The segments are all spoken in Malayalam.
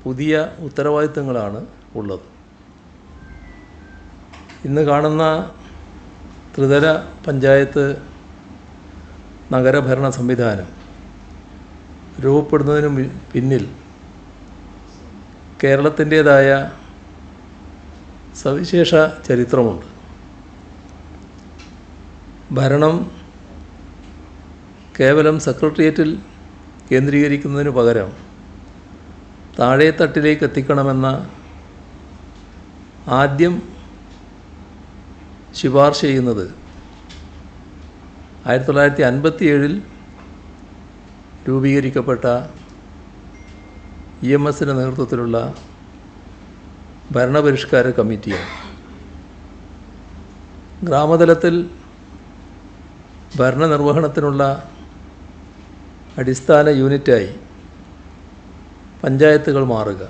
പുതിയ ഉത്തരവാദിത്തങ്ങളാണ് ഉള്ളത്. ഇന്ന് കാണുന്ന ത്രിതല പഞ്ചായത്ത് നഗരഭരണ സംവിധാനം രൂപപ്പെടുന്നതിന് പിന്നിൽ കേരളത്തിൻ്റേതായ സവിശേഷ ചരിത്രമുണ്ട്. ഭരണം കേവലം സെക്രട്ടേറിയറ്റിൽ കേന്ദ്രീകരിക്കുന്നതിന് പകരം താഴേത്തട്ടിലേക്ക് എത്തിക്കണമെന്ന ആദ്യം ശുപാർശ ചെയ്യുന്നത് 1957 രൂപീകരിക്കപ്പെട്ട EMSൻ്റെ നേതൃത്വത്തിലുള്ള ഭരണപരിഷ്കാര കമ്മിറ്റിയാണ്. ഗ്രാമതലത്തിൽ ഭരണനിർവഹണത്തിനുള്ള അടിസ്ഥാന യൂണിറ്റായി പഞ്ചായത്തുകൾ മാറുക,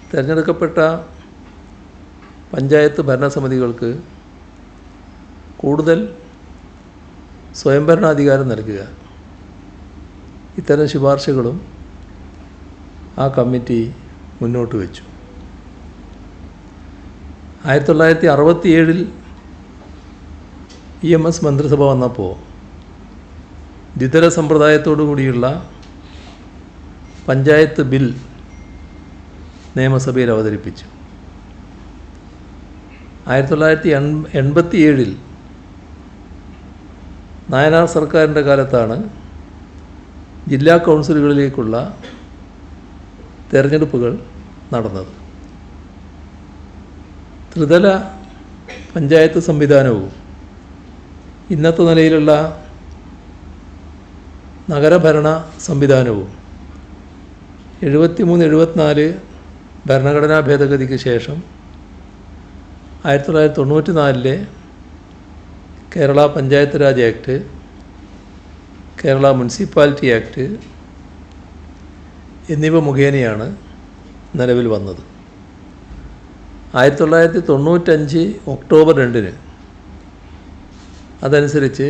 തിരഞ്ഞെടുക്കപ്പെട്ട പഞ്ചായത്ത് ഭരണസമിതികൾക്ക് കൂടുതൽ സ്വയംഭരണാധികാരം നൽകുക, ഇത്തരം ശുപാർശകളും ആ കമ്മിറ്റി മുന്നോട്ട് വച്ചു. 1967 EMS മന്ത്രിസഭ വന്നപ്പോൾ ദ്വിതല സമ്പ്രദായത്തോടു കൂടിയുള്ള പഞ്ചായത്ത് ബിൽ നിയമസഭയിൽ അവതരിപ്പിച്ചു. 1987 നായനാർ സർക്കാരിൻ്റെ കാലത്താണ് ജില്ലാ കൗൺസിലുകളിലേക്കുള്ള തെരഞ്ഞെടുപ്പുകൾ നടന്നത്. ത്രിതല പഞ്ചായത്ത് സംവിധാനവും ഇന്നത്തെ നിലയിലുള്ള നഗരഭരണ സംവിധാനവും 73-74 ഭരണഘടനാ ഭേദഗതിക്ക് ശേഷം 1994 Kerala panchayat Raj act, Kerala municipality act എന്നിവ മുഖേനയാണ് നിലവിൽ വന്നത്. 1995 ഒക്ടോബർ 2 അതനുസരിച്ച്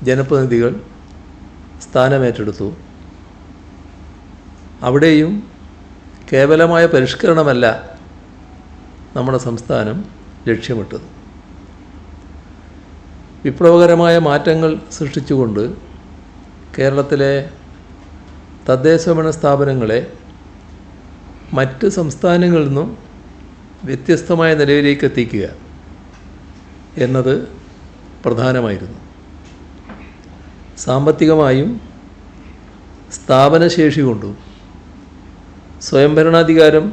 ജനപ്രതിനിധികൾ സ്ഥാനമേറ്റെടുത്തു. അവിടെയും കേവലമായ പരിഷ്കരണമല്ല നമ്മുടെ സംസ്ഥാനം ലക്ഷ്യമിട്ടത്. വിപ്ലവകരമായ മാറ്റങ്ങൾ സൃഷ്ടിച്ചുകൊണ്ട് കേരളത്തിലെ തദ്ദേശഭരണ സ്ഥാപനങ്ങളെ മറ്റ് സംസ്ഥാനങ്ങളിൽ നിന്നും വ്യത്യസ്തമായ നിലയിലേക്ക് എത്തിക്കുക എന്നത് പ്രധാനമായിരുന്നു. സാമ്പത്തികമായും സ്ഥാപനശേഷി കൊണ്ടും സ്വയംഭരണാധികാരം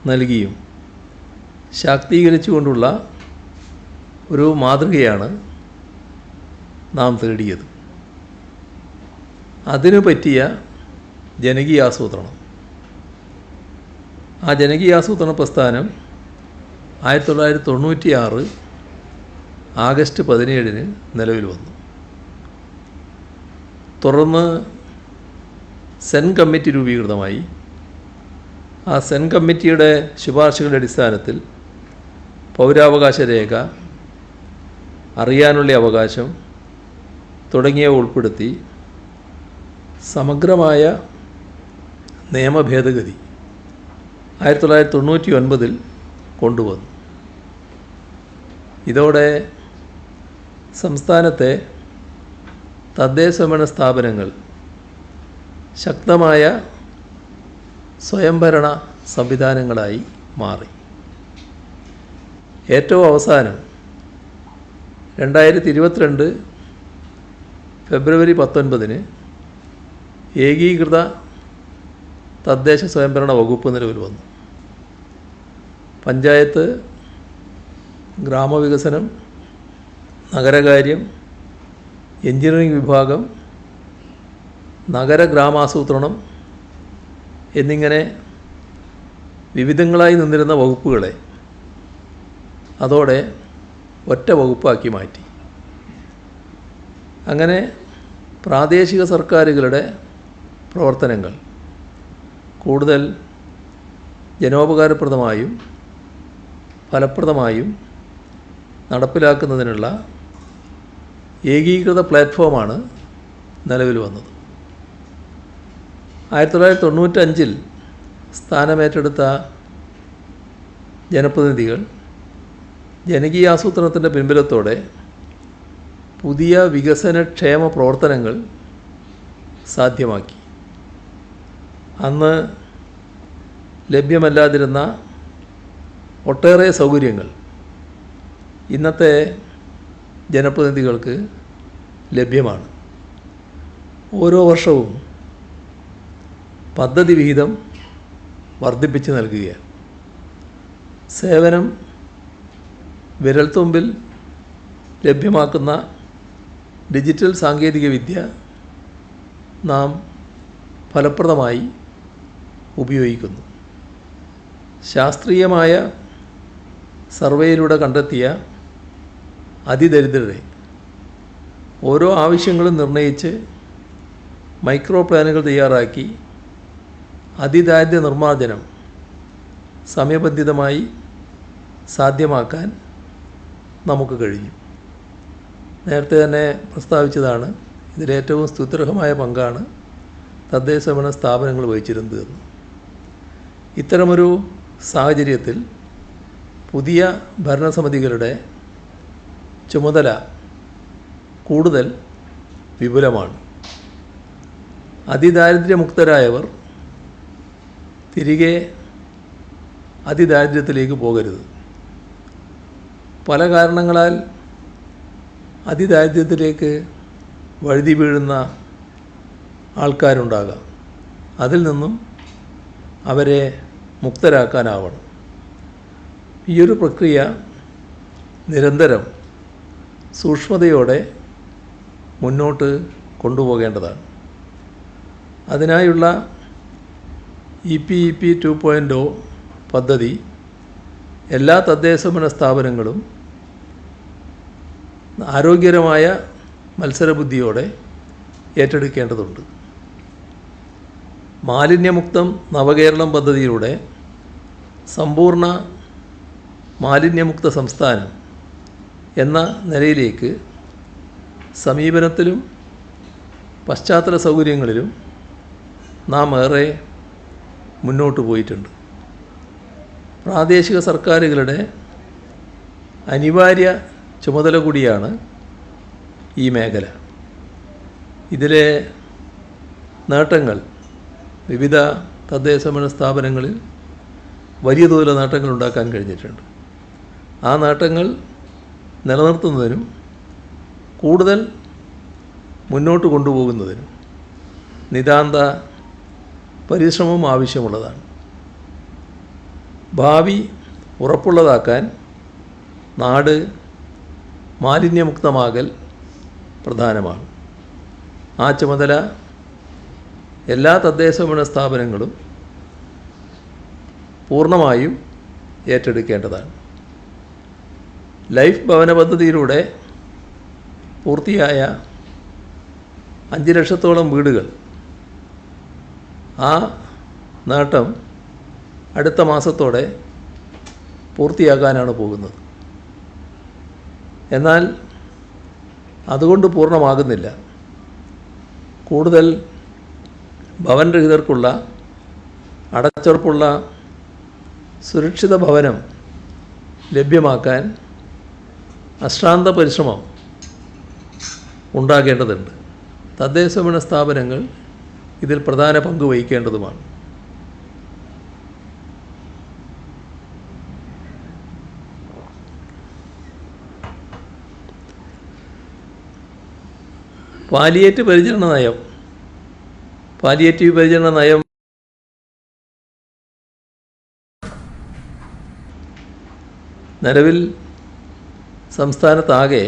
നൽകിയും ശാക്തീകരിച്ചുകൊണ്ടുള്ള ഒരു മാതൃകയാണ് നാം തേടിയത്. അതിനു പറ്റിയ ജനകീയാസൂത്രണം, ആ ജനകീയാസൂത്രണ പ്രസ്ഥാനം 1996 ആഗസ്റ്റ് 17 നിലവിൽ വന്നു. തുടർന്ന് സെൻ കമ്മിറ്റി രൂപീകൃതമായി. ആ സെൻ കമ്മിറ്റിയുടെ ശുപാർശകളുടെ അടിസ്ഥാനത്തിൽ പൗരാവകാശ രേഖ, അറിയാനുള്ള അവകാശം തുടങ്ങിയവ ഉൾപ്പെടുത്തി സമഗ്രമായ നിയമഭേദഗതി 1999 കൊണ്ടുവന്നു. ഇതോടെ സംസ്ഥാനത്തെ തദ്ദേശഭരണ സ്ഥാപനങ്ങൾ ശക്തമായ സ്വയംഭരണ സംവിധാനങ്ങളായി മാറി. ഏറ്റവും അവസാനം 2022 ഫെബ്രുവരി 19 ഏകീകൃത തദ്ദേശ സ്വയംഭരണ വകുപ്പ് നിലവിൽ വന്നു. പഞ്ചായത്ത്, ഗ്രാമവികസനം, നഗരകാര്യം, എഞ്ചിനീയറിംഗ് വിഭാഗം, നഗരഗ്രാമാസൂത്രണം എന്നിങ്ങനെ വിവിധങ്ങളായി നിന്നിരുന്ന വകുപ്പുകളെ അതോടെ ഒറ്റ വകുപ്പാക്കി മാറ്റി. അങ്ങനെ പ്രാദേശിക സർക്കാരുകളുടെ പ്രവർത്തനങ്ങൾ കൂടുതൽ ജനോപകാരപ്രദമായും ഫലപ്രദമായും നടപ്പിലാക്കുന്നതിനുള്ള ഏകീകൃത പ്ലാറ്റ്ഫോമാണ് നിലവിൽ വന്നത്. 1995 സ്ഥാനമേറ്റെടുത്ത ജനപ്രതിനിധികൾ ജനകീയാസൂത്രണത്തിൻ്റെ പിൻബലത്തോടെ പുതിയ വികസനക്ഷേമ പ്രവർത്തനങ്ങൾ സാധ്യമാക്കി. അന്ന് ലഭ്യമല്ലാതിരുന്ന ഒട്ടേറെ സൗകര്യങ്ങൾ ഇന്നത്തെ ജനപ്രതിനിധികൾക്ക് ലഭ്യമാണ്. ഓരോ വർഷവും പദ്ധതി വിഹിതം വർദ്ധിപ്പിച്ച് നൽകുകയാണ്. സേവനം വിരൽത്തുമ്പിൽ ലഭ്യമാക്കുന്ന ഡിജിറ്റൽ സാങ്കേതികവിദ്യ നാം ഫലപ്രദമായി ഉപയോഗിക്കുന്നു. ശാസ്ത്രീയമായ സർവേയിലൂടെ കണ്ടെത്തിയ അതിദരിദ്രരെ ഓരോ ആവശ്യങ്ങളും നിർണയിച്ച് മൈക്രോ പ്ലാനുകൾ തയ്യാറാക്കി അതിദാരിദ്ര്യ നിർമ്മാർജ്ജനം സമയബന്ധിതമായി സാധ്യമാക്കാൻ നമുക്ക് കഴിഞ്ഞു. നേരത്തെ തന്നെ പ്രസ്താവിച്ചതാണ്, ഇതിലേറ്റവും സ്തുത്യർഹമായ പങ്കാണ് തദ്ദേശഭരണ സ്ഥാപനങ്ങൾ വഹിച്ചിരുന്നത് എന്ന്. ഇത്തരമൊരു സാഹചര്യത്തിൽ പുതിയ ഭരണസമിതികളുടെ ചുമതല കൂടുതൽ വിപുലമാണ്. അതിദാരിദ്ര്യമുക്തരായവർ തിരികെ അതിദാരിദ്ര്യത്തിലേക്ക് പോകരുത്. പല കാരണങ്ങളാൽ അതിദാരിദ്ര്യത്തിലേക്ക് വഴുതി വീഴുന്ന ആൾക്കാരുണ്ടാകാം. അതിൽ നിന്നും അവരെ മുക്തരാക്കാനാവണം. ഈയൊരു പ്രക്രിയ നിരന്തരം സൂക്ഷ്മതയോടെ മുന്നോട്ട് കൊണ്ടുപോകേണ്ടതാണ്. അതിനായുള്ള EPEP 2.0 പദ്ധതി എല്ലാ തദ്ദേശഭരണ സ്ഥാപനങ്ങളും ആരോഗ്യകരമായ മത്സരബുദ്ധിയോടെ ഏറ്റെടുക്കേണ്ടതുണ്ട്. മാലിന്യമുക്തം നവകേരളം പദ്ധതിയിലൂടെ സമ്പൂർണ്ണ മാലിന്യമുക്ത സംസ്ഥാനം എന്ന നിലയിലേക്ക് സമീപനത്തിലും പശ്ചാത്തല സൗകര്യങ്ങളിലും നാം ഏറെ മുന്നോട്ട് പോയിട്ടുണ്ട്. പ്രാദേശിക സർക്കാരുകളുടെ അനിവാര്യ ചുമതല കൂടിയാണ് ഈ മേഖല. ഇതിലെ നേട്ടങ്ങൾ വിവിധ തദ്ദേശഭരണ സ്ഥാപനങ്ങളിൽ വലിയ തോതിലുള്ള നേട്ടങ്ങൾ ഉണ്ടാക്കാൻ കഴിഞ്ഞിട്ടുണ്ട്. ആ നേട്ടങ്ങൾ നിലനിർത്തുന്നതിനും കൂടുതൽ മുന്നോട്ട് കൊണ്ടുപോകുന്നതിനും നിതാന്ത പരിശ്രമം ആവശ്യമുള്ളതാണ്. ഭാവി ഉറപ്പുള്ളതാക്കാൻ നാട് മാലിന്യമുക്തമാകൽ പ്രധാനമാണ്. ആ ചുമതല എല്ലാ തദ്ദേശഭരണ സ്ഥാപനങ്ങളും പൂർണ്ണമായും ഏറ്റെടുക്കേണ്ടതാണ്. ലൈഫ് ഭവന പദ്ധതിയിലൂടെ പൂർത്തിയായ 5 ലക്ഷത്തോളം വീടുകൾ, ആ നേട്ടം അടുത്ത മാസത്തോടെ പൂർത്തിയാക്കാനാണ് പോകുന്നത്. എന്നാൽ അതുകൊണ്ട് പൂർണ്ണമാകുന്നില്ല. കൂടുതൽ ഭവനരഹിതർക്കുള്ള അടച്ചുറപ്പുള്ള സുരക്ഷിത ഭവനം ലഭ്യമാക്കാൻ അശ്രാന്ത പരിശ്രമം ഉണ്ടാകേണ്ടതുണ്ട്. തദ്ദേശഭരണ സ്ഥാപനങ്ങൾ ഇതിൽ പ്രധാന പങ്ക് വഹിക്കേണ്ടതുമാണ്. പാലിയേറ്റീവ് പരിചരണ നയം നിലവിൽ സംസ്ഥാനത്താകെ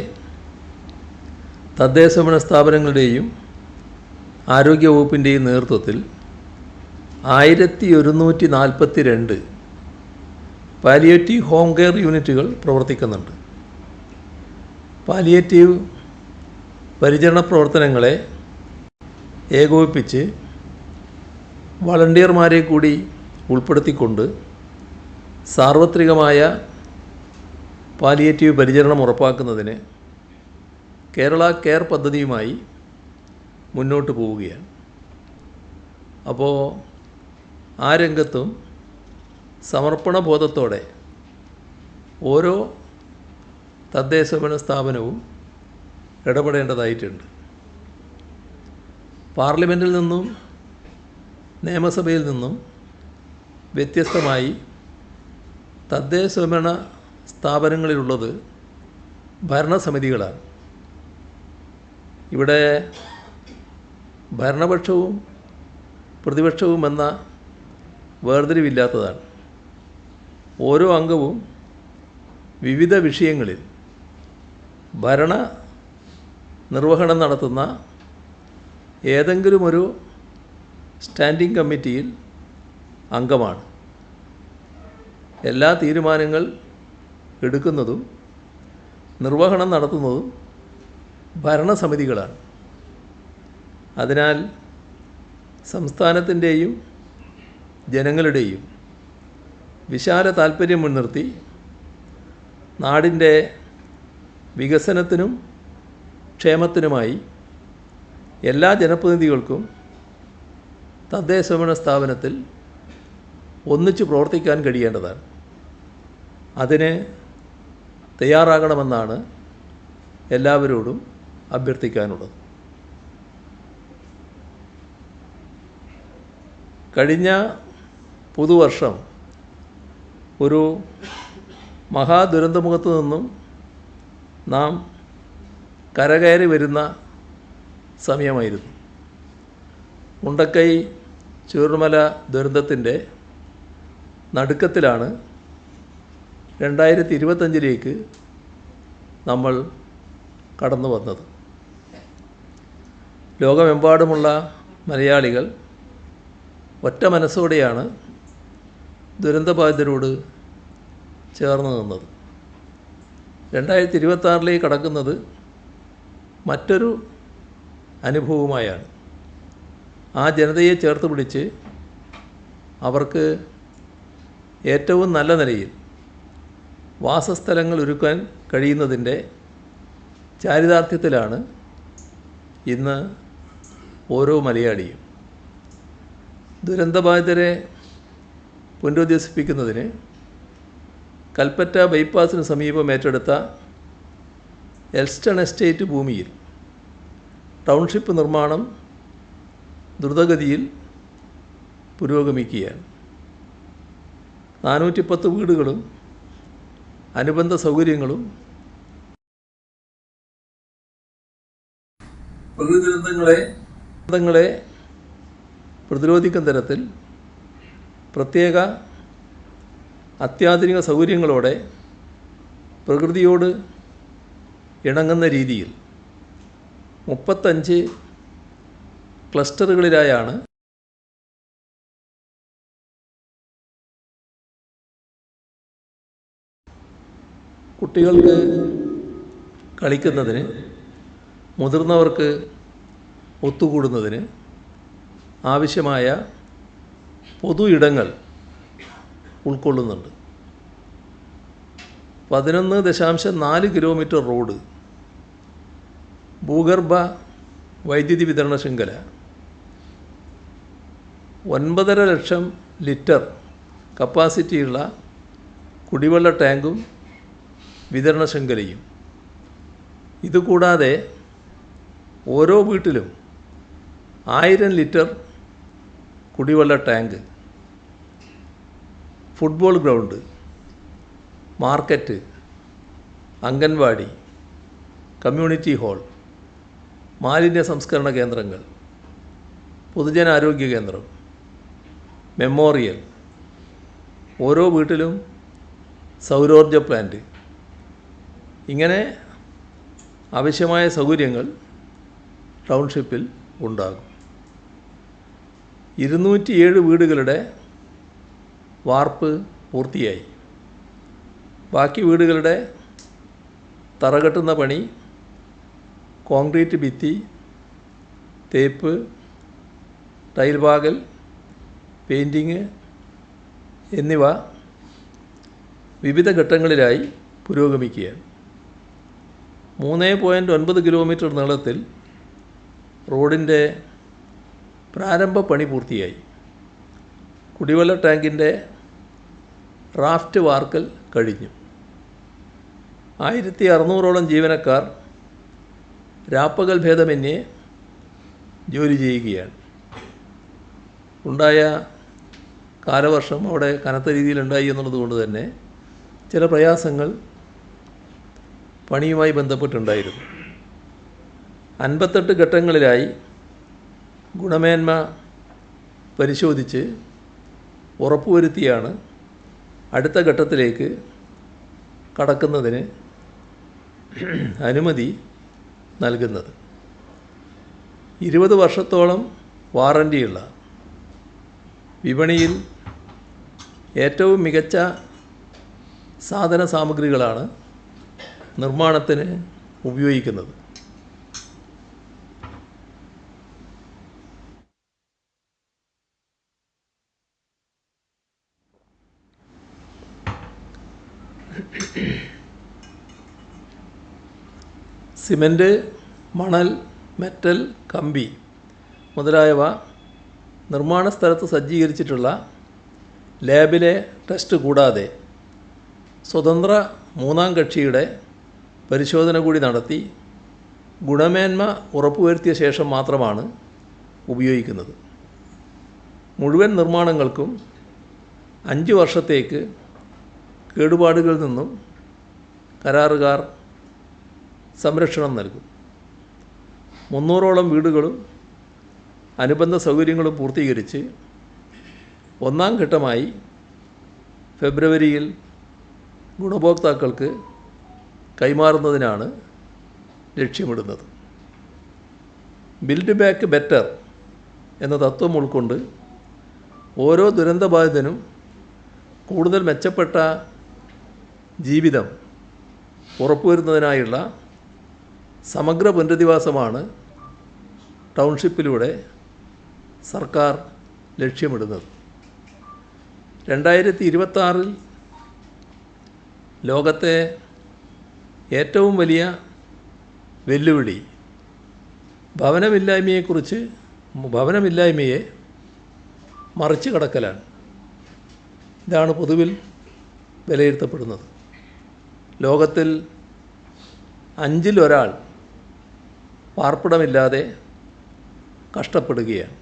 തദ്ദേശഭരണ സ്ഥാപനങ്ങളുടെയും ആരോഗ്യവകുപ്പിൻ്റെയും നേതൃത്വത്തിൽ 1142 പാലിയേറ്റീവ് ഹോം കെയർ യൂണിറ്റുകൾ പ്രവർത്തിക്കുന്നുണ്ട്. പാലിയേറ്റീവ് പരിചരണ പ്രവർത്തനങ്ങളെ ഏകോപിപ്പിച്ച് വളണ്ടിയർമാരെ കൂടി ഉൾപ്പെടുത്തിക്കൊണ്ട് സാർവത്രികമായ പാലിയേറ്റീവ് പരിചരണം ഉറപ്പാക്കുന്നതിന് കേരള കെയർ പദ്ധതിയുമായി മുന്നോട്ട് പോവുകയാണ്. അപ്പോൾ ആ രംഗത്തും സമർപ്പണബോധത്തോടെ ഓരോ തദ്ദേശഭരണ സ്ഥാപനവും ഇടപെടേണ്ടതായിട്ടുണ്ട്. പാർലമെൻറ്റിൽ നിന്നും നിയമസഭയിൽ നിന്നും വ്യത്യസ്തമായി തദ്ദേശഭരണ സ്ഥാപനങ്ങളിലുള്ളത് ഭരണസമിതികളാണ്. ഇവിടെ ഭരണപക്ഷവും പ്രതിപക്ഷവും എന്ന വേർതിരിവില്ലാത്തതാണ്. ഓരോ അംഗവും വിവിധ വിഷയങ്ങളിൽ ഭരണ നിർവഹണം നടത്തുന്ന ഏതെങ്കിലും ഒരു സ്റ്റാൻഡിംഗ് കമ്മിറ്റിയിൽ അംഗമാണ്. എല്ലാ തീരുമാനങ്ങൾ എടുക്കുന്നതും നിർവഹണം നടത്തുന്നതും ഭരണസമിതികളാണ്. അതിനാൽ സംസ്ഥാനത്തിൻ്റെയും ജനങ്ങളുടെയും വിശാല താൽപ്പര്യം മുൻനിർത്തി നാടിൻ്റെ വികസനത്തിനും ക്ഷേമത്തിനുമായി എല്ലാ ജനപ്രതിനിധികൾക്കും തദ്ദേശഭരണ സ്ഥാപനത്തിൽ ഒന്നിച്ച് പ്രവർത്തിക്കാൻ കഴിയേണ്ടതാണ്. അതിന് തയ്യാറാകണമെന്നാണ് എല്ലാവരോടും അഭ്യർത്ഥിക്കാനുള്ളത്. കഴിഞ്ഞ പുതുവർഷം ഒരു മഹാദുരന്തമുഖത്തു നിന്നും നാം കരകയറി വരുന്ന സമയമായിരുന്നു. മുണ്ടക്കൈ ചൂരൽമല ദുരന്തത്തിൻ്റെ നടുക്കത്തിലാണ് 2025 നമ്മൾ കടന്നു വന്നത്. ലോകമെമ്പാടുമുള്ള മലയാളികൾ ഒറ്റ മനസ്സോടെയാണ് ദുരന്തബാധിതരോട് ചേർന്ന് നിന്നത്. 2026 കടക്കുന്നത് മറ്റൊരു അനുഭവമായാണ്. ആ ജനതയെ ചേർത്ത് പിടിച്ച് അവർക്ക് ഏറ്റവും നല്ല നിലയിൽ വാസസ്ഥലങ്ങൾ ഒരുക്കാൻ കഴിയുന്നതിൻ്റെ ചാരിതാർത്ഥ്യത്തിലാണ് ഇന്ന് ഓരോ മലയാളിയും. ദുരന്തബാധിതരെ പുനരധിവസിപ്പിക്കുന്നതിന് കൽപ്പറ്റ ബൈപ്പാസിന് സമീപം ഏറ്റെടുത്ത എൽസ്റ്റൺ എസ്റ്റേറ്റ് ഭൂമിയിൽ ടൗൺഷിപ്പ് നിർമ്മാണം ദ്രുതഗതിയിൽ പുരോഗമിക്കുകയാണ്. 410 വീടുകളും അനുബന്ധ സൗകര്യങ്ങളും പ്രകൃതി ദുരന്തങ്ങളെ പ്രതിരോധിക്കുന്ന തരത്തിൽ പ്രത്യേക അത്യാധുനിക സൗകര്യങ്ങളോടെ പ്രകൃതിയോട് ഇണങ്ങുന്ന രീതിയിൽ 35 ക്ലസ്റ്ററുകളിലായാണ് കുട്ടികൾക്ക് കളിക്കുന്നതിന്, മുതിർന്നവർക്ക് ഒത്തുകൂടുന്നതിന് ആവശ്യമായ പൊതു ഇടങ്ങൾ ഉൾക്കൊള്ളുന്നുണ്ട്. 11.4 കിലോമീറ്റർ റോഡ്, ഭൂഗർഭ വൈദ്യുതി വിതരണ ശൃംഖല, 9.5 ലക്ഷം ലിറ്റർ കപ്പാസിറ്റിയുള്ള കുടിവെള്ള ടാങ്കും വിതരണ ശൃംഖലയും. ഇതുകൂടാതെ ഓരോ വീട്ടിലും 1000 ലിറ്റർ കുടിവെള്ള tank, football ground, market, anganwadi, community hall, മാലിന്യ സംസ്കരണ കേന്ദ്രങ്ങൾ, പൊതുജനാരോഗ്യ കേന്ദ്രം, മെമ്മോറിയൽ, ഓരോ വീട്ടിലും സൗരോർജ പ്ലാന്റ്, ഇങ്ങനെ ആവശ്യമായ സൗകര്യങ്ങൾ ടൗൺഷിപ്പിൽ ഉണ്ടാകും. 207 വീടുകളുടെ വാർപ്പ് പൂർത്തിയായി. ബാക്കി വീടുകളുടെ തറകെട്ടുന്ന പണി, കോൺക്രീറ്റ് ഭിത്തി, തേപ്പ്, ടൈൽ പാകൽ, പെയിൻറ്റിങ് എന്നിവ വിവിധ ഘട്ടങ്ങളിലായി പുരോഗമിക്കുകയാണ്. 3.9 കിലോമീറ്റർ നീളത്തിൽ റോഡിൻ്റെ പ്രാരംഭ പണി പൂർത്തിയായി. കുടിവെള്ള ടാങ്കിൻ്റെ റാഫ്റ്റ് വാർക്കൽ കഴിഞ്ഞു. 1600ഓളം ജീവനക്കാർ രാപ്പകൽ ഭേദമന്യേ ജോലി ചെയ്യുകയാണ്. ഉണ്ടായ കാലവർഷം അവിടെ കനത്ത രീതിയിലുണ്ടായി എന്നുള്ളത് കൊണ്ട് തന്നെ ചില പ്രയാസങ്ങൾ പണിയുമായി ബന്ധപ്പെട്ടുണ്ടായിരുന്നു. 58 ഘട്ടങ്ങളിലായി ഗുണമേന്മ പരിശോധിച്ച് ഉറപ്പുവരുത്തിയാണ് അടുത്ത ഘട്ടത്തിലേക്ക് കടക്കുന്നതിന് അനുമതി നൽകുന്നത്. 20 വർഷത്തോളം വാറൻറ്റിയുള്ള വിപണിയിൽ ഏറ്റവും മികച്ച സാധന സാമഗ്രികളാണ് നിർമ്മാണത്തിന് ഉപയോഗിക്കുന്നത്. സിമൻറ്റ്, മണൽ, മെറ്റൽ, കമ്പി മുതലായവ നിർമ്മാണ സ്ഥലത്ത് സജ്ജീകരിച്ചിട്ടുള്ള ലാബിലെ ടെസ്റ്റ് കൂടാതെ സ്വതന്ത്ര മൂന്നാം കക്ഷിയുടെ പരിശോധന കൂടി നടത്തി ഗുണമേന്മ ഉറപ്പുവരുത്തിയ ശേഷം മാത്രമാണ് ഉപയോഗിക്കുന്നത്. മുഴുവൻ നിർമ്മാണങ്ങൾക്കും 5 വർഷത്തേക്ക് കേടുപാടുകളിൽ നിന്നും കരാറുകാർ സംരക്ഷണം നൽകും. 300ഓളം വീടുകളും അനുബന്ധ സൗകര്യങ്ങളും പൂർത്തീകരിച്ച് 1ാം ഘട്ടമായി ഫെബ്രുവരിയിൽ ഗുണഭോക്താക്കൾക്ക് കൈമാറുന്നതിനാണ് ലക്ഷ്യമിടുന്നത്. ബിൽഡ് ബാക്ക് ബെറ്റർ എന്ന തത്വം ഉൾക്കൊണ്ട് ഓരോ ദുരന്തബാധിതനും കൂടുതൽ മെച്ചപ്പെട്ട ജീവിതം ഉറപ്പുവരുന്നതിനായുള്ള സമഗ്ര പുനരധിവാസമാണ് ടൗൺഷിപ്പിലൂടെ സർക്കാർ ലക്ഷ്യമിടുന്നത്. 2026 ലോകത്തെ ഏറ്റവും വലിയ വെല്ലുവിളി ഭവനമില്ലായ്മയെ മറിച്ച് കടക്കലാണ്. ഇതാണ് പൊതുവിൽ വിലയിരുത്തപ്പെടുന്നത്. ലോകത്തിൽ 5-ൽ 1 പാർപ്പിടമില്ലാതെ കഷ്ടപ്പെടുകയാണ്.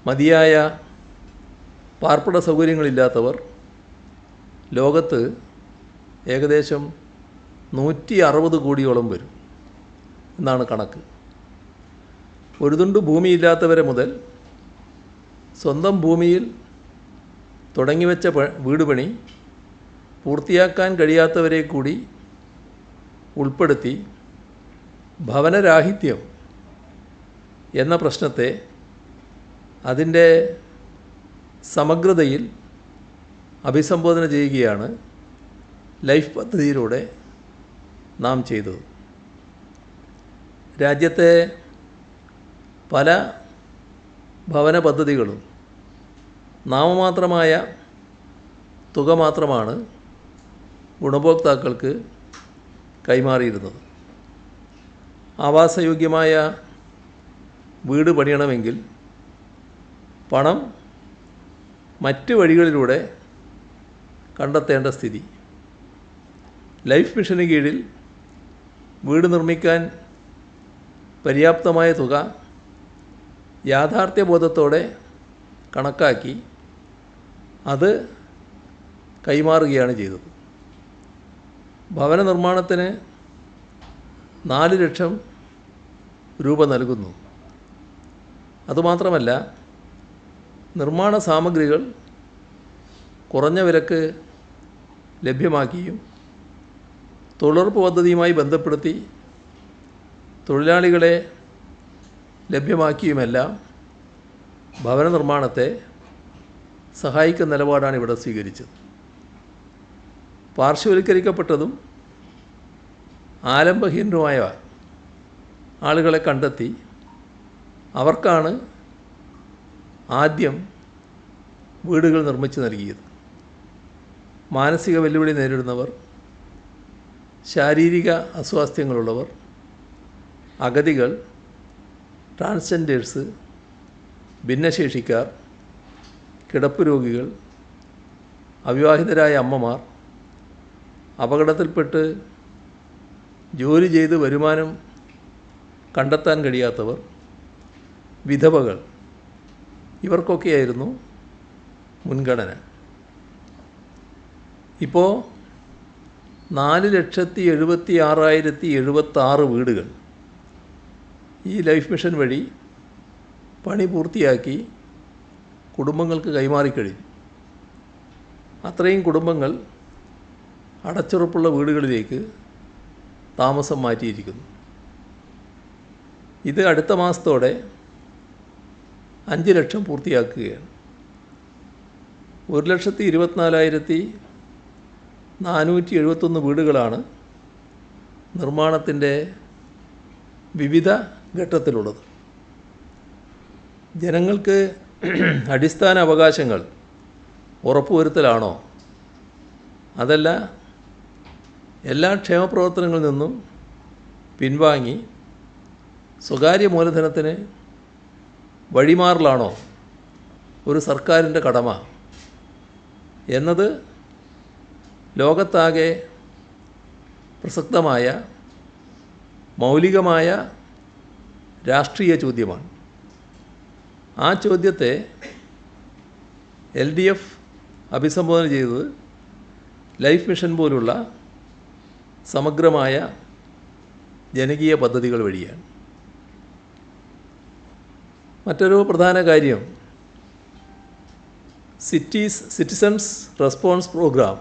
മതിയായ പാർപ്പിട സൗകര്യങ്ങളില്ലാത്തവർ ലോകത്ത് ഏകദേശം 160 കോടിയോളം വരും എന്നാണ് കണക്ക്. ഒരു തുണ്ട് ഭൂമിയില്ലാത്തവരെ മുതൽ സ്വന്തം ഭൂമിയിൽ തുടങ്ങിവെച്ച വീട് പണി പൂർത്തിയാക്കാൻ കഴിയാത്തവരെ കൂടി ഉൾപ്പെടുത്തി ഭവനരാഹിത്യം എന്ന പ്രശ്നത്തെ അതിൻ്റെ സമഗ്രതയിൽ അഭിസംബോധന ചെയ്യുകയാണ് ലൈഫ് പദ്ധതിയിലൂടെ നാം ചെയ്തത്. രാജ്യത്തെ പല ഭവന പദ്ധതികളും നാമമാത്രമായ തുക മാത്രമാണ് ഗുണഭോക്താക്കൾക്ക് കൈമാറിയിരുന്നത്. ആവാസയോഗ്യമായ വീട് പണിയണമെങ്കിൽ പണം മറ്റ് വഴികളിലൂടെ കണ്ടെത്തേണ്ട സ്ഥിതി. ലൈഫ് മിഷന് കീഴിൽ വീട് നിർമ്മിക്കാൻ പര്യാപ്തമായ തുക യാഥാർത്ഥ്യബോധത്തോടെ കണക്കാക്കി അത് കൈമാറുകയാണ് ചെയ്തത്. ഭവന നിർമ്മാണത്തിന് 4 ലക്ഷം രൂപ നൽകുന്നു. അതുമാത്രമല്ല, നിർമ്മാണ സാമഗ്രികൾ കുറഞ്ഞ വിലക്ക് ലഭ്യമാക്കിയും തൊഴിലുറപ്പ് പദ്ധതിയുമായി ബന്ധപ്പെടുത്തി തൊഴിലാളികളെ ലഭ്യമാക്കിയുമെല്ലാം ഭവന നിർമ്മാണത്തെ സഹായിക്കുന്ന നിലപാടാണ് ഇവിടെ സ്വീകരിച്ചത്. പാർശ്വവൽക്കരിക്കപ്പെട്ടതും ആലംബഹീനരുമായ ആളുകളെ കണ്ടെത്തി അവർക്കാണ് ആദ്യം വീടുകൾ നിർമ്മിച്ച് നൽകിയത്. മാനസിക വെല്ലുവിളി നേരിടുന്നവർ, ശാരീരിക അസ്വാസ്ഥ്യങ്ങളുള്ളവർ, അഗതികൾ, ട്രാൻസ്ജെൻഡേഴ്സ്, ഭിന്നശേഷിക്കാർ, കിടപ്പ് രോഗികൾ, അവിവാഹിതരായ അമ്മമാർ, അപകടത്തിൽപ്പെട്ട് ജോലി ചെയ്ത് വരുമാനം കണ്ടെത്താൻ കഴിയാത്തവർ, വിധവകൾ, ഇവർക്കൊക്കെയായിരുന്നു മുൻഗണന. ഇപ്പോൾ 4,76,076 വീടുകൾ ഈ ലൈഫ് മിഷൻ വഴി പണി പൂർത്തിയാക്കി കുടുംബങ്ങൾക്ക് കൈമാറിക്കഴിഞ്ഞു. അത്രയും കുടുംബങ്ങൾ അടച്ചുറപ്പുള്ള വീടുകളിലേക്ക് താമസം മാറ്റിയിരിക്കുന്നു. ഇത് അടുത്ത മാസത്തോടെ 5 ലക്ഷം പൂർത്തിയാക്കുകയാണ്. 1,24,471 വീടുകളാണ് നിർമ്മാണത്തിൻ്റെ വിവിധ ഘട്ടത്തിലുള്ളത്. ജനങ്ങൾക്ക് അടിസ്ഥാന അവകാശങ്ങൾ ഉറപ്പുവരുത്തലാണോ, അതല്ല എല്ലാ ക്ഷേമപ്രവർത്തനങ്ങളിൽ നിന്നും പിൻവാങ്ങി സ്വകാര്യ മൂലധനത്തിന് വഴിമാറലാണോ ഒരു സർക്കാരിൻ്റെ കടമ എന്നത് ലോകത്താകെ പ്രസക്തമായ മൗലികമായ രാഷ്ട്രീയ ചോദ്യമാണ്. ആ ചോദ്യത്തെ LDF അഭിസംബോധന ചെയ്തത് ലൈഫ് മിഷൻ പോലുള്ള സമഗ്രമായ ജനകീയ പദ്ധതികൾ വഴിയാണ്. മറ്റൊരു പ്രധാന കാര്യം സിറ്റിസൺസ് റെസ്പോൺസ് പ്രോഗ്രാം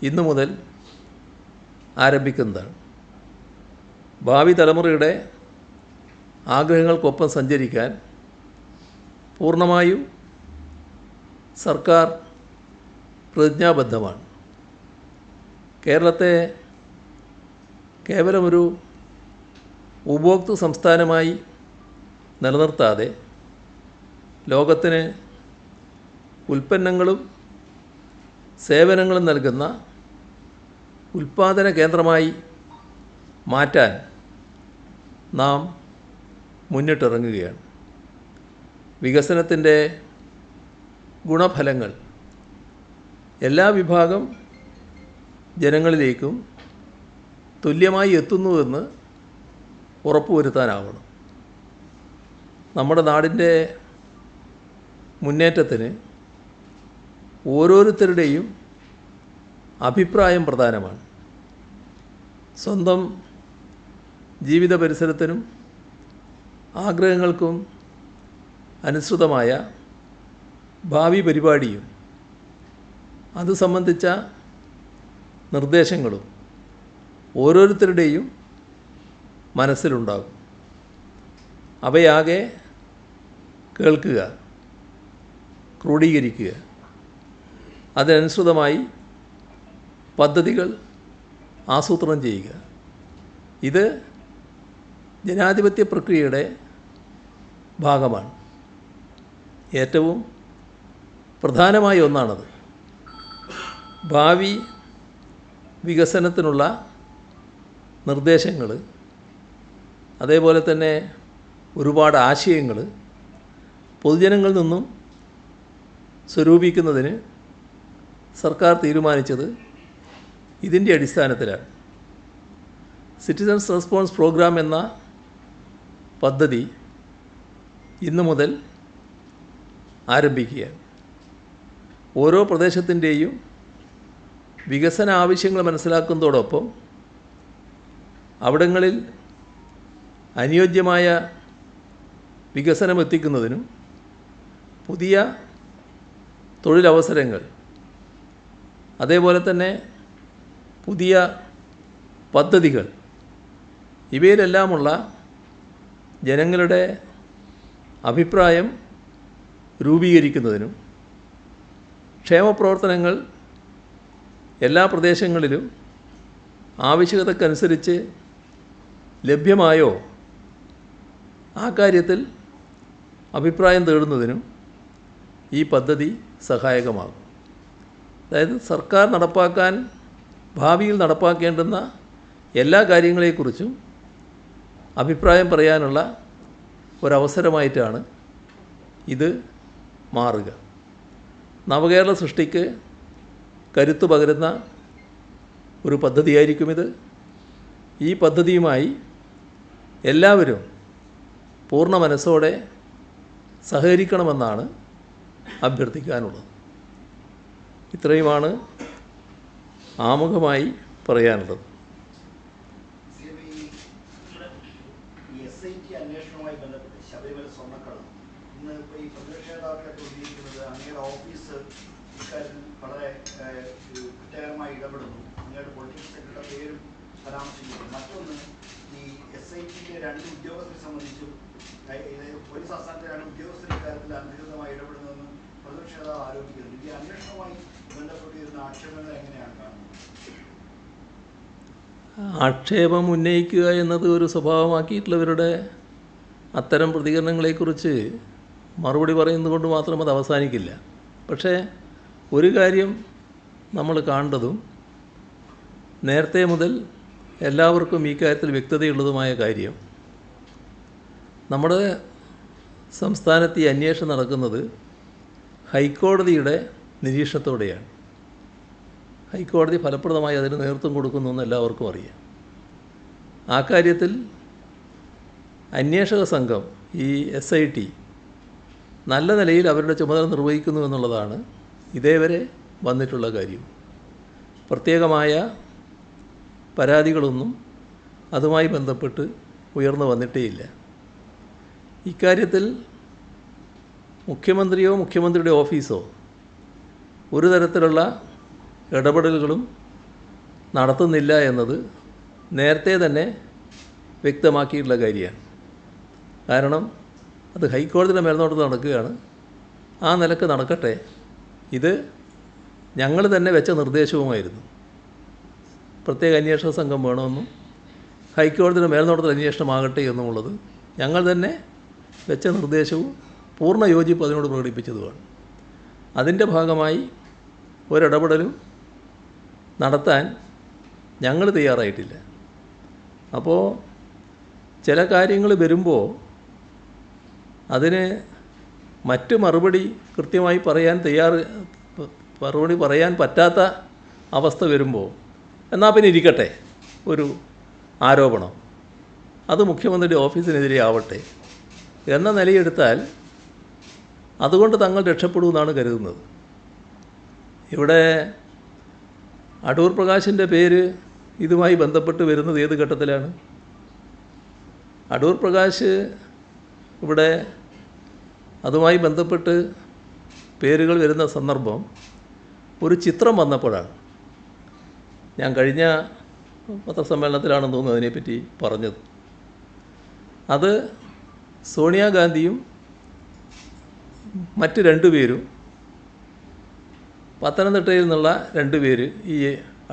ഇന്നു മുതൽ ആരംഭിക്കുന്നതാണ്. ഭാവി തലമുറയുടെ ആഗ്രഹങ്ങൾക്കൊപ്പം സഞ്ചരിക്കാൻ പൂർണ്ണമായും സർക്കാർ പ്രതിജ്ഞാബദ്ധമാണ്. കേരളത്തെ കേവലമൊരു ഉപഭോക്തൃ സംസ്ഥാനമായി നിലനിർത്താതെ ലോകത്തിന് ഉൽപ്പന്നങ്ങളും സേവനങ്ങളും നൽകുന്ന ഉൽപ്പാദന കേന്ദ്രമായി മാറ്റാൻ നാം മുന്നിട്ടിറങ്ങുകയാണ്. വികസനത്തിൻ്റെ ഗുണഫലങ്ങൾ എല്ലാ വിഭാഗം ജനങ്ങളിലേക്കും തുല്യമായി എത്തുന്നുവെന്ന് ഉറപ്പുവരുത്താനാവണം. നമ്മുടെ നാടിൻ്റെ മുന്നേറ്റത്തിന് ഓരോരുത്തരുടെയും അഭിപ്രായം പ്രധാനമാണ്. സ്വന്തം ജീവിത പരിസരത്തിനും ആഗ്രഹങ്ങൾക്കും അനുസൃതമായ ഭാവി പരിപാടിയും അത് സംബന്ധിച്ച നിർദ്ദേശങ്ങളും ഓരോരുത്തരുടെയും മനസ്സിലുണ്ടാകും. അവയാകെ കേൾക്കുക, ക്രോഡീകരിക്കുക, അതിനനുസൃതമായി പദ്ധതികൾ ആസൂത്രണം ചെയ്യുക. ഇത് ജനാധിപത്യ പ്രക്രിയയുടെ ഭാഗമാണ്. ഏറ്റവും പ്രധാനമായ ഒന്നാണത്. ഭാവി വികസനത്തിനുള്ള നിർദ്ദേശങ്ങൾ, അതേപോലെ തന്നെ ഒരുപാട് ആശയങ്ങൾ പൊതുജനങ്ങളിൽ നിന്നും സ്വരൂപിക്കുന്നതിന് സർക്കാർ തീരുമാനിച്ചത് ഇതിൻ്റെ അടിസ്ഥാനത്തിലാണ്. സിറ്റിസൺസ് റെസ്പോൺസ് പ്രോഗ്രാം എന്ന പദ്ധതി ഇന്നു മുതൽ ആരംഭിക്കുകയാണ്. ഓരോ പ്രദേശത്തിൻ്റെയും വികസന ആവശ്യങ്ങൾ മനസ്സിലാക്കുന്നതോടൊപ്പം അവിടങ്ങളിൽ അനുയോജ്യമായ വികസനം എത്തിക്കുന്നതിനും പുതിയ തൊഴിലവസരങ്ങൾ, അതേപോലെ തന്നെ പുതിയ പദ്ധതികൾ, ഇവയിലെല്ലാമുള്ള ജനങ്ങളുടെ അഭിപ്രായം രൂപീകരിക്കുന്നതിനും ക്ഷേമപ്രവർത്തനങ്ങൾ എല്ലാ പ്രദേശങ്ങളിലും ആവശ്യകതക്കനുസരിച്ച് ലഭ്യമായോ ആ കാര്യത്തിൽ അഭിപ്രായം തേടുന്നതിനും ഈ പദ്ധതി സഹായകമാകും. അതായത് സർക്കാർ ഭാവിയിൽ നടപ്പാക്കേണ്ടുന്ന എല്ലാ കാര്യങ്ങളെക്കുറിച്ചും അഭിപ്രായം പറയാനുള്ള ഒരവസരമായിട്ടാണ് ഇത് മാറുക. നവകേരള സൃഷ്ടിക്ക് കരുത്തു പകരുന്ന ഒരു പദ്ധതിയായിരിക്കും ഇത്. ഈ പദ്ധതിയുമായി എല്ലാവരും പൂർണ്ണ മനസ്സോടെ സഹകരിക്കണമെന്നാണ് അഭ്യർത്ഥിക്കാനുള്ളത്. ഇത്രയുമാണ് ആമുഖമായി പറയാനുള്ളത്. അന്വേഷണവുമായി ബന്ധപ്പെട്ട് ശബരിമല സ്വർണ്ണക്കടത്ത് ഇന്ന് ഇപ്പോൾ ഈ പ്രതിപക്ഷ നേതാക്കളൊക്കെ ഉന്നയിക്കുന്നത് അങ്ങയുടെ ഓഫീസ് ഇക്കാര്യത്തിൽ വളരെ കുറ്റകരമായി ഇടപെടുന്നു, അങ്ങയുടെ പൊളിറ്റിക്കൽ സെക്രട്ടറിയുടെ പേരും പരാമർശിക്കുന്നു. മറ്റൊന്ന്, ഈ SITയിലെ 2 ഉദ്യോഗസ്ഥരെ സംബന്ധിച്ചും പോലീസ് ആസ്ഥാനത്തെ 2 ഉദ്യോഗസ്ഥരുടെ കാര്യത്തിൽ അനധികൃതമായി ഇടപെടുന്നതെന്ന് പ്രതിപക്ഷ നേതാവ് ആരോപിക്കുന്നു. ഈ അന്വേഷണവുമായി ബന്ധപ്പെട്ടിരുന്ന ആക്ഷേപങ്ങൾ എങ്ങനെയാണ് കാണുന്നത്? ആക്ഷേപം ഉന്നയിക്കുക എന്നത് ഒരു സ്വഭാവമാക്കിയിട്ടുള്ളവരുടെ അത്തരം പ്രതികരണങ്ങളെക്കുറിച്ച് മറുപടി പറയുന്നത് കൊണ്ട് മാത്രം അത് അവസാനിക്കില്ല. പക്ഷേ ഒരു കാര്യം നമ്മൾ കാണേണ്ടതും നേരത്തെ മുതൽ എല്ലാവർക്കും ഈ കാര്യത്തിൽ വ്യക്തതയുള്ളതുമായ കാര്യം, നമ്മുടെ സംസ്ഥാനത്ത് ഈ അന്വേഷണം നടക്കുന്നത് ഹൈക്കോടതിയുടെ നിരീക്ഷണത്തോടെയാണ്. ഹൈക്കോടതി ഫലപ്രദമായി അതിന് നേതൃത്വം കൊടുക്കുന്നു എന്ന് എല്ലാവർക്കും അറിയാം. ആ കാര്യത്തിൽ അന്വേഷക സംഘം, ഈ SIT, നല്ല നിലയിൽ അവരുടെ ചുമതല നിർവഹിക്കുന്നു എന്നുള്ളതാണ് ഇതേവരെ വന്നിട്ടുള്ള കാര്യം. പ്രത്യേകമായ പരാതികളൊന്നും അതുമായി ബന്ധപ്പെട്ട് ഉയർന്നു വന്നിട്ടേയില്ല. ഇക്കാര്യത്തിൽ മുഖ്യമന്ത്രിയോ മുഖ്യമന്ത്രിയുടെ ഓഫീസോ ഒരു തരത്തിലുള്ള ഇടപെടലുകളും നടത്തുന്നില്ല എന്നത് നേരത്തെ തന്നെ വ്യക്തമാക്കിയിട്ടുള്ള കാര്യമാണ്. കാരണം അത് ഹൈക്കോടതിയുടെ മേൽനോട്ടത്തിൽ നടക്കുകയാണ്. ആ നിലക്ക് നടക്കട്ടെ. ഇത് ഞങ്ങൾ തന്നെ വെച്ച നിർദ്ദേശവുമായിരുന്നു. പ്രത്യേക അന്വേഷണ സംഘം വേണമെന്നും ഹൈക്കോടതിയുടെ മേൽനോട്ടത്തിൽ അന്വേഷണമാകട്ടെ എന്നുമുള്ളത് ഞങ്ങൾ തന്നെ വെച്ച നിർദ്ദേശവും പൂർണ്ണ യോജിപ്പ് അതിനോട് പ്രകടിപ്പിച്ചതുമാണ്. അതിൻ്റെ ഭാഗമായി ഒരിടപെടലും നടത്താൻ ഞങ്ങൾ തയ്യാറായിട്ടില്ല. അപ്പോൾ ചില കാര്യങ്ങൾ വരുമ്പോൾ അതിന് മറ്റ് മറുപടി കൃത്യമായി മറുപടി പറയാൻ പറ്റാത്ത അവസ്ഥ വരുമ്പോൾ എന്നാൽ പിന്നെ ഇരിക്കട്ടെ ഒരു ആരോപണം, അത് മുഖ്യമന്ത്രിയുടെ ഓഫീസിനെതിരെ ആവട്ടെ എന്ന നിലയെടുത്താൽ അതുകൊണ്ട് തങ്ങൾ രക്ഷപ്പെടുമെന്നാണ് കരുതുന്നത്. ഇവിടെ അടൂർ പ്രകാശിൻ്റെ പേര് ഇതുമായി ബന്ധപ്പെട്ട് വരുന്നത് ഏത് ഘട്ടത്തിലാണ്? അടൂർ പ്രകാശ് ഇവിടെ അതുമായി ബന്ധപ്പെട്ട് പേരുകൾ വരുന്ന സന്ദർഭം ഒരു ചിത്രം വന്നപ്പോഴാണ്. ഞാൻ കഴിഞ്ഞ പത്രസമ്മേളനത്തിലാണെന്ന് തോന്നുന്നു അതിനെപ്പറ്റി പറഞ്ഞത്. അത് സോണിയാഗാന്ധിയും മറ്റ് 2 പേരും, പത്തനംതിട്ടയിൽ നിന്നുള്ള 2 പേര്, ഈ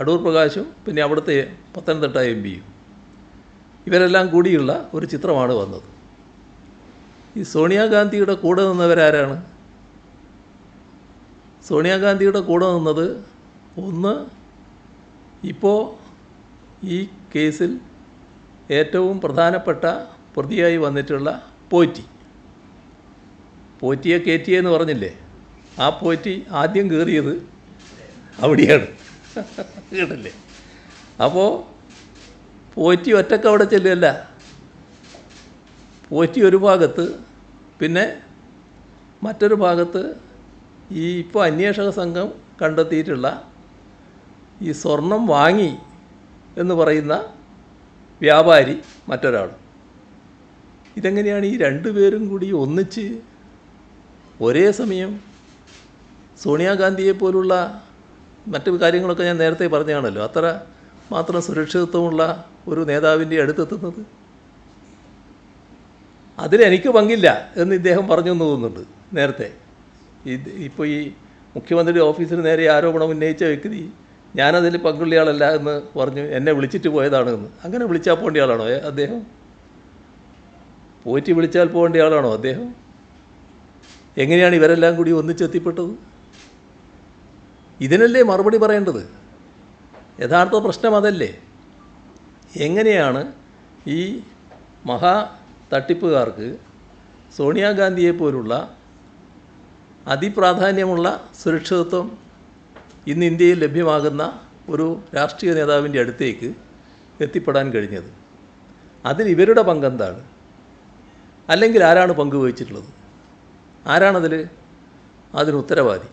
അടൂർ പ്രകാശും പിന്നെ അവിടുത്തെ പത്തനംതിട്ട MP-യും, ഇവരെല്ലാം കൂടിയുള്ള ഒരു ചിത്രമാണ് വന്നത്. ഈ സോണിയാഗാന്ധിയുടെ കൂടെ നിന്നവരാരാണ്? സോണിയാഗാന്ധിയുടെ കൂടെ നിന്നത് ഒന്ന്, ഇപ്പോൾ ഈ കേസിൽ ഏറ്റവും പ്രധാനപ്പെട്ട പ്രതിയായി വന്നിട്ടുള്ള പോറ്റിയെ കയറ്റിയെന്ന് പറഞ്ഞില്ലേ, ആ പോറ്റി ആദ്യം കയറിയത് അവിടെയാണ്. കേട്ടില്ലേ? അപ്പോൾ പോറ്റി ഒറ്റക്ക് അവിടെ ചെല്ലുകയല്ല. പോറ്റി ഒരു ഭാഗത്ത്, പിന്നെ മറ്റൊരു ഭാഗത്ത് ഈ ഇപ്പോൾ അന്വേഷക സംഘം കണ്ടെത്തിയിട്ടുള്ള ഈ സ്വർണം വാങ്ങി എന്ന് പറയുന്ന വ്യാപാരി മറ്റൊരാൾ. ഇതെങ്ങനെയാണ് ഈ 2 പേരും കൂടി ഒന്നിച്ച് ഒരേ സമയം സോണിയാഗാന്ധിയെ പോലുള്ള മറ്റു കാര്യങ്ങളൊക്കെ ഞാൻ നേരത്തെ പറഞ്ഞതാണല്ലോ, അത്ര മാത്രം സുരക്ഷിതത്വമുള്ള ഒരു നേതാവിൻ്റെ അടുത്തെത്തുന്നത്? അതിലെനിക്ക് പങ്കില്ല എന്ന് ഇദ്ദേഹം പറഞ്ഞു എന്ന് തോന്നുന്നുണ്ട് നേരത്തെ. ഇപ്പോൾ ഈ മുഖ്യമന്ത്രിയുടെ ഓഫീസിന് നേരെ ആരോപണം ഉന്നയിച്ച വ്യക്തി ഞാനതിൽ പങ്കുള്ളയാളല്ല എന്ന് പറഞ്ഞു എന്നെ വിളിച്ചിട്ട് പോയതാണ് എന്ന്. അങ്ങനെ വിളിച്ചാൽ പോകേണ്ട ആളാണോ അദ്ദേഹം? പോറ്റി വിളിച്ചാൽ പോകേണ്ട ആളാണോ അദ്ദേഹം? എങ്ങനെയാണ് ഇവരെല്ലാം കൂടി ഒന്നിച്ചെത്തിപ്പെട്ടത്? ഇതിനല്ലേ മറുപടി പറയേണ്ടത്? യഥാർത്ഥ പ്രശ്നം അതല്ലേ? എങ്ങനെയാണ് ഈ മഹാ തട്ടിപ്പുകാർക്ക് സോണിയാഗാന്ധിയെ പോലുള്ള അതിപ്രാധാന്യമുള്ള സുരക്ഷിതത്വം ഇന്ന് ഇന്ത്യയിൽ ലഭ്യമാകുന്ന ഒരു രാഷ്ട്രീയ നേതാവിൻ്റെ അടുത്തേക്ക് എത്തിപ്പെടാൻ കഴിഞ്ഞത്? അതിൽ ഇവരുടെ പങ്കെന്താണ്? അല്ലെങ്കിൽ ആരാണ് പങ്കുവഹിച്ചിട്ടുള്ളത്? ആരാണതിൽ അതിന് ഉത്തരവാദി?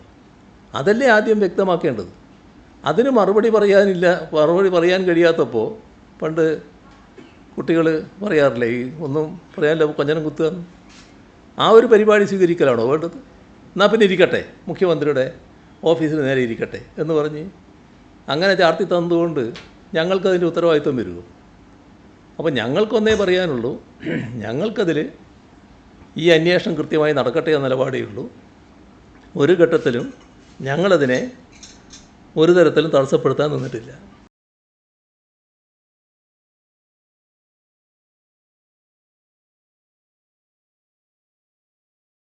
അതല്ലേ ആദ്യം വ്യക്തമാക്കേണ്ടത്. അതിന് മറുപടി പറയാൻ കഴിയാത്തപ്പോൾ പണ്ട് കുട്ടികൾ പറയാറില്ലേ, ഈ ഒന്നും പറയാനില്ല കൊഞ്ഞനം കുത്തുക, ആ ഒരു പരിപാടി സ്വീകരിക്കലാണോ വേണ്ടത്? എന്നാൽ പിന്നെ ഇരിക്കട്ടെ, മുഖ്യമന്ത്രിയുടെ ഓഫീസിന് നേരെ ഇരിക്കട്ടെ എന്ന് പറഞ്ഞ് അങ്ങനെ ചാർത്തി തന്നതുകൊണ്ട് ഞങ്ങൾക്കതിൻ്റെ ഉത്തരവാദിത്വം വരുമോ? അപ്പോൾ ഞങ്ങൾക്കൊന്നേ പറയാനുള്ളൂ, ഞങ്ങൾക്കതിൽ ഈ അന്വേഷണം കൃത്യമായി നടക്കട്ടെ എന്ന നിലപാടേ ഉള്ളൂ. ഒരു ഘട്ടത്തിലും ഞങ്ങളതിനെ ഒരു തരത്തിലും തടസ്സപ്പെടുത്താൻ നിന്നിട്ടില്ല.